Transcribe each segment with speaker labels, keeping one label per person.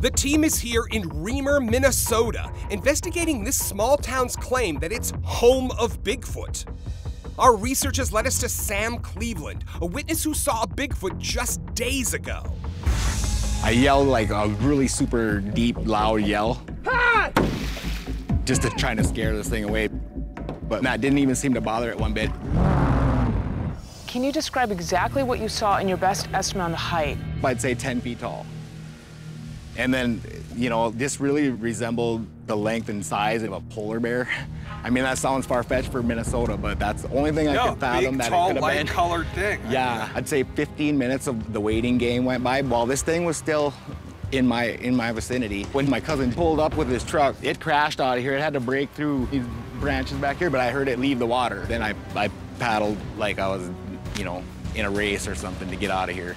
Speaker 1: The team is here in Remer, Minnesota, investigating this small town's claim that it's home of Bigfoot. Our research has led us to Sam Cleveland, a witness who saw a Bigfoot just days ago.
Speaker 2: I yelled like a really super deep, loud yell. Ah! Just to try to scare this thing away. But that didn't even seem to bother it one bit.
Speaker 3: Can you describe exactly what you saw in your best estimate on the height?
Speaker 2: I'd say 10 feet tall. And then, you know, this really resembled the length and size of a polar bear. I mean, that sounds far-fetched for Minnesota, but that's the only thing I could fathom that it could have been.
Speaker 1: Big, tall, light-colored thing.
Speaker 2: Yeah, I'd say 15 minutes of the waiting game went by while this thing was still in my vicinity. When my cousin pulled up with his truck, it crashed out of here. It had to break through these branches back here, but I heard it leave the water. Then I paddled like I was, you know, in a race or something to get out of here.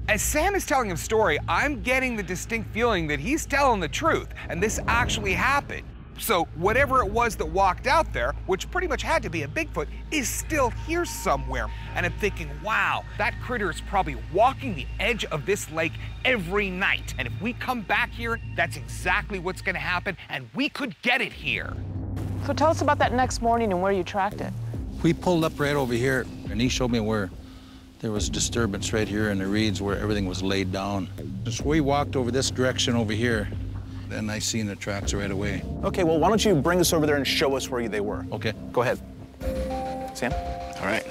Speaker 4: As Sam is telling his story, I'm getting the distinct feeling that he's telling the truth, and this actually happened. So whatever it was that walked out there, which pretty much had to be a Bigfoot, is still here somewhere. And I'm thinking, wow, that critter is probably walking the edge of this lake every night. And if we come back here, that's exactly what's gonna happen, and we could get it here.
Speaker 3: So tell us about that next morning and where you tracked it.
Speaker 5: We pulled up right over here, and he showed me where there was disturbance right here in the reeds where everything was laid down. So we walked over this direction over here, then I seen the tracks right away.
Speaker 6: Okay, well, why don't you bring us over there and show us where they were?
Speaker 5: Okay.
Speaker 6: Go ahead. Sam?
Speaker 2: All right.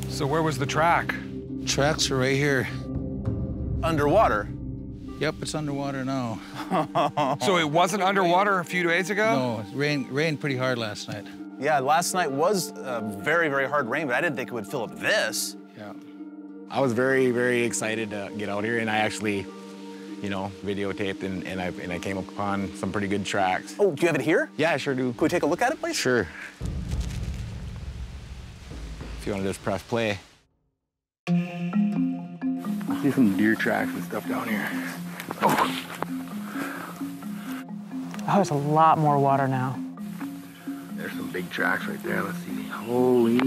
Speaker 4: So where was the track?
Speaker 5: Tracks are right here.
Speaker 6: Underwater?
Speaker 5: Yep, it's underwater now.
Speaker 4: So it wasn't underwater a few days ago?
Speaker 5: No, it rained pretty hard last night.
Speaker 6: Yeah, last night was very, very hard rain, but I didn't think it would fill up this.
Speaker 5: Yeah.
Speaker 2: I was very, very excited to get out here, and I actually, you know, videotaped and I came upon some pretty good tracks.
Speaker 6: Oh, do you have it here?
Speaker 2: Yeah, I sure do.
Speaker 6: Can we take a look at it, please?
Speaker 2: Sure. If you want to just press play. I see some deer tracks and stuff down here.
Speaker 3: Oh, there's a lot more water now.
Speaker 2: There's some big tracks right there. Let's see. Holy.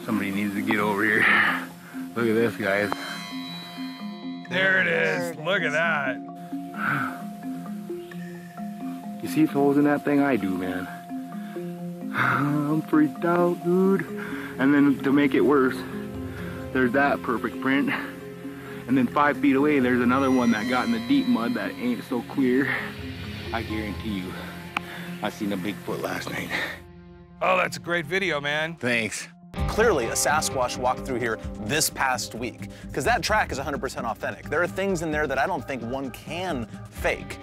Speaker 2: Somebody needs to get over here. Look at this, guys.
Speaker 4: There it is. Look at that.
Speaker 2: You see holes in that thing? I do, man. I'm freaked out, dude. And then to make it worse, there's that perfect print. And then 5 feet away, there's another one that got in the deep mud that ain't so clear. I guarantee you, I seen a Bigfoot last night.
Speaker 4: Oh, that's a great video, man.
Speaker 2: Thanks.
Speaker 6: Clearly, a Sasquatch walked through here this past week, because that track is 100% authentic. There are things in there that I don't think one can fake.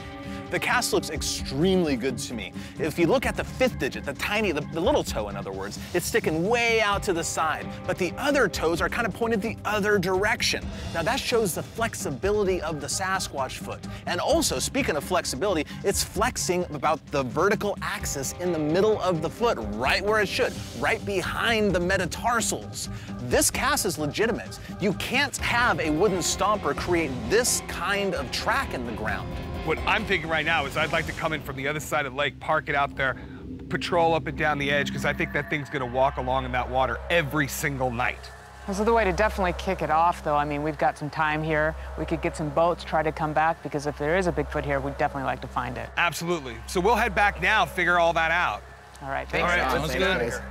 Speaker 6: The cast looks extremely good to me. If you look at the 5th digit, the little toe, in other words, it's sticking way out to the side, but the other toes are kind of pointed the other direction. Now that shows the flexibility of the Sasquatch foot. And also, speaking of flexibility, it's flexing about the vertical axis in the middle of the foot, right where it should, right behind the metatarsals. This cast is legitimate. You can't have a wooden stomper create this kind of track in the ground.
Speaker 4: What I'm thinking right now is I'd like to come in from the other side of the lake, park it out there, patrol up and down the edge, because I think that thing's gonna walk along in that water every single night.
Speaker 3: This is the way to definitely kick it off, though. I mean, we've got some time here. We could get some boats, try to come back, because if there is a Bigfoot here, we'd definitely like to find it.
Speaker 4: Absolutely. So we'll head back now, figure all that out.
Speaker 3: All right, thanks.
Speaker 4: All right,
Speaker 5: Sounds
Speaker 4: let's
Speaker 5: good.
Speaker 4: get out of here.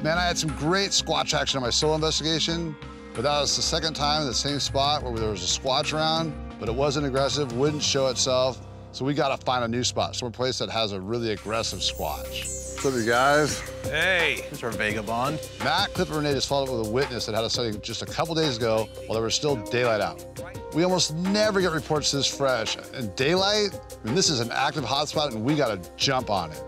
Speaker 7: Man, I had some great Squatch action on my solo investigation, but that was the second time in the same spot where there was a Squatch around, but it wasn't aggressive, wouldn't show itself. So we gotta find a new spot, some place that has a really aggressive Squatch. What's up, you guys?
Speaker 4: Hey.
Speaker 6: This is our Vagabond.
Speaker 7: Matt Clipper and Nate just followed up with a witness that had a sighting just a couple days ago while there was still daylight out. We almost never get reports this fresh. And daylight, I mean, this is an active hotspot and we gotta jump on it.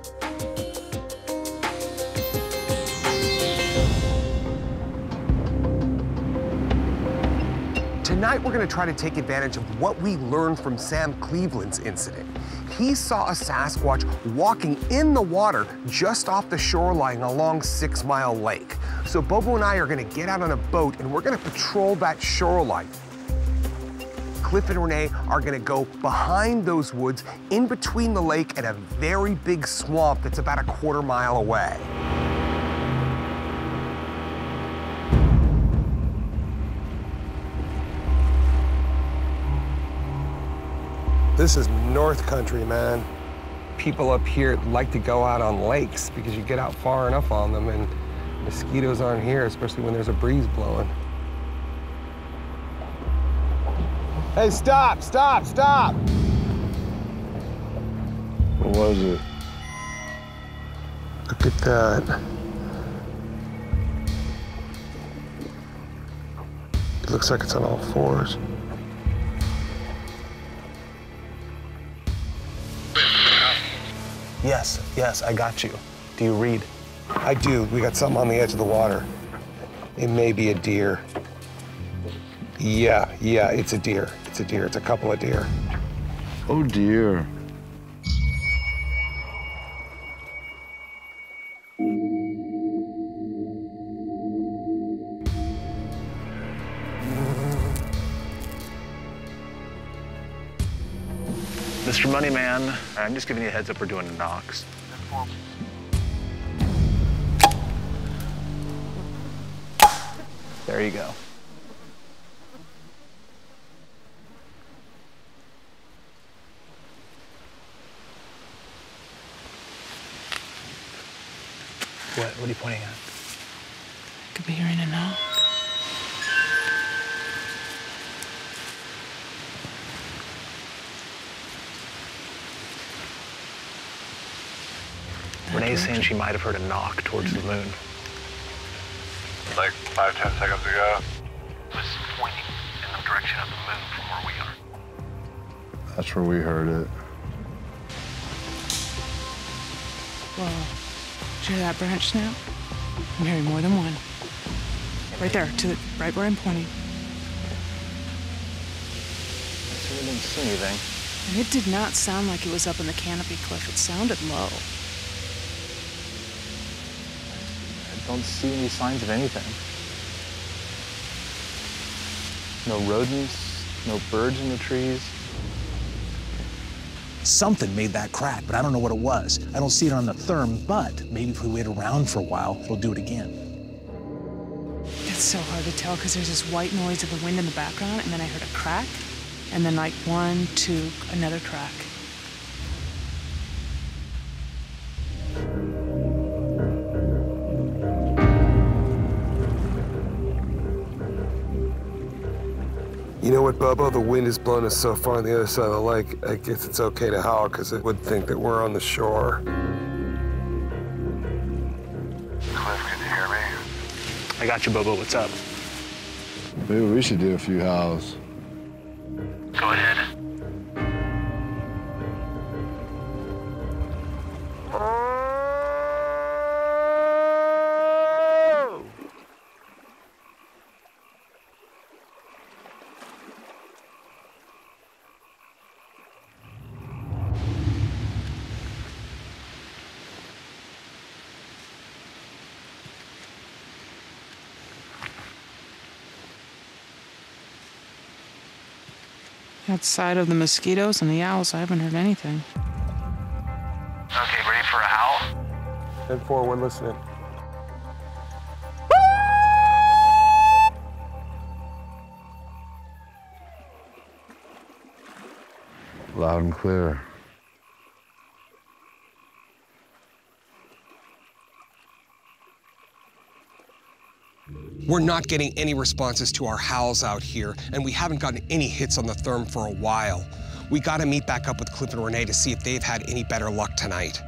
Speaker 8: Tonight, we're gonna try to take advantage of what we learned from Sam Cleveland's incident. He saw a Sasquatch walking in the water just off the shoreline along 6 Mile Lake. So Bobo and I are gonna get out on a boat and we're gonna patrol that shoreline. Cliff and Renee are gonna go behind those woods, in between the lake and a very big swamp that's about a quarter mile away.
Speaker 9: This is North Country, man. People up here like to go out on lakes because you get out far enough on them, and mosquitoes aren't here, especially when there's a breeze blowing. Hey, stop, stop, stop!
Speaker 7: What was it?
Speaker 9: Look at that. It looks like it's on all fours.
Speaker 6: Yes, I got you. Do you read?
Speaker 9: I do. We got something on the edge of the water. It may be a deer. Yeah, it's a deer. It's a deer. It's a couple of deer.
Speaker 7: Oh dear.
Speaker 6: Mr. Moneyman, I'm just giving you a heads up, we're doing knocks. There you go. What are you pointing at?
Speaker 3: Could be hearing a knock.
Speaker 6: Renee's saying she might have heard a knock towards the moon.
Speaker 7: Like 5-10 seconds ago.
Speaker 6: It was pointing in the direction of the moon from where we are.
Speaker 7: That's where we heard it.
Speaker 3: Whoa. Did you hear that branch snap? I'm hearing more than one. Right there, right where I'm pointing.
Speaker 6: I certainly didn't see anything.
Speaker 3: And it did not sound like it was up in the canopy, Cliff. It sounded low.
Speaker 6: I don't see any signs of anything. No rodents, no birds in the trees.
Speaker 10: Something made that crack, but I don't know what it was. I don't see it on the therm, but maybe if we wait around for a while, it'll do it again.
Speaker 3: It's so hard to tell because there's this white noise of the wind in the background, and then I heard a crack, and then like 1, 2, another crack.
Speaker 9: You know what, Bubba? The wind is blowing us so far on the other side of the lake, I guess it's okay to howl because it would think that we're on the shore.
Speaker 7: Cliff, can you hear me?
Speaker 6: I got you, Bobo. What's up?
Speaker 7: Maybe we should do a few howls.
Speaker 6: Go ahead.
Speaker 3: Outside of the mosquitoes and the owls, I haven't heard anything.
Speaker 6: Okay, ready for a howl?
Speaker 9: 10-4, we're listening.
Speaker 7: Loud and clear.
Speaker 1: We're not getting any responses to our howls out here, and we haven't gotten any hits on the therm for a while. We gotta meet back up with Cliff and Renee to see if they've had any better luck tonight.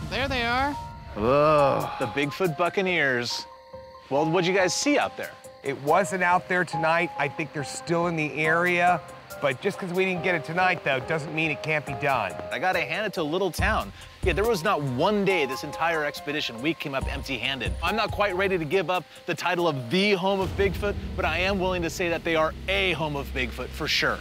Speaker 3: There they are.
Speaker 6: Whoa. The Bigfoot Buccaneers. Well, what'd you guys see out there?
Speaker 4: It wasn't out there tonight. I think they're still in the area. But just because we didn't get it tonight, though, doesn't mean it can't be done.
Speaker 6: I gotta hand it to a little town. Yeah, there was not one day this entire expedition we came up empty-handed. I'm not quite ready to give up the title of the home of Bigfoot, but I am willing to say that they are a home of Bigfoot for sure.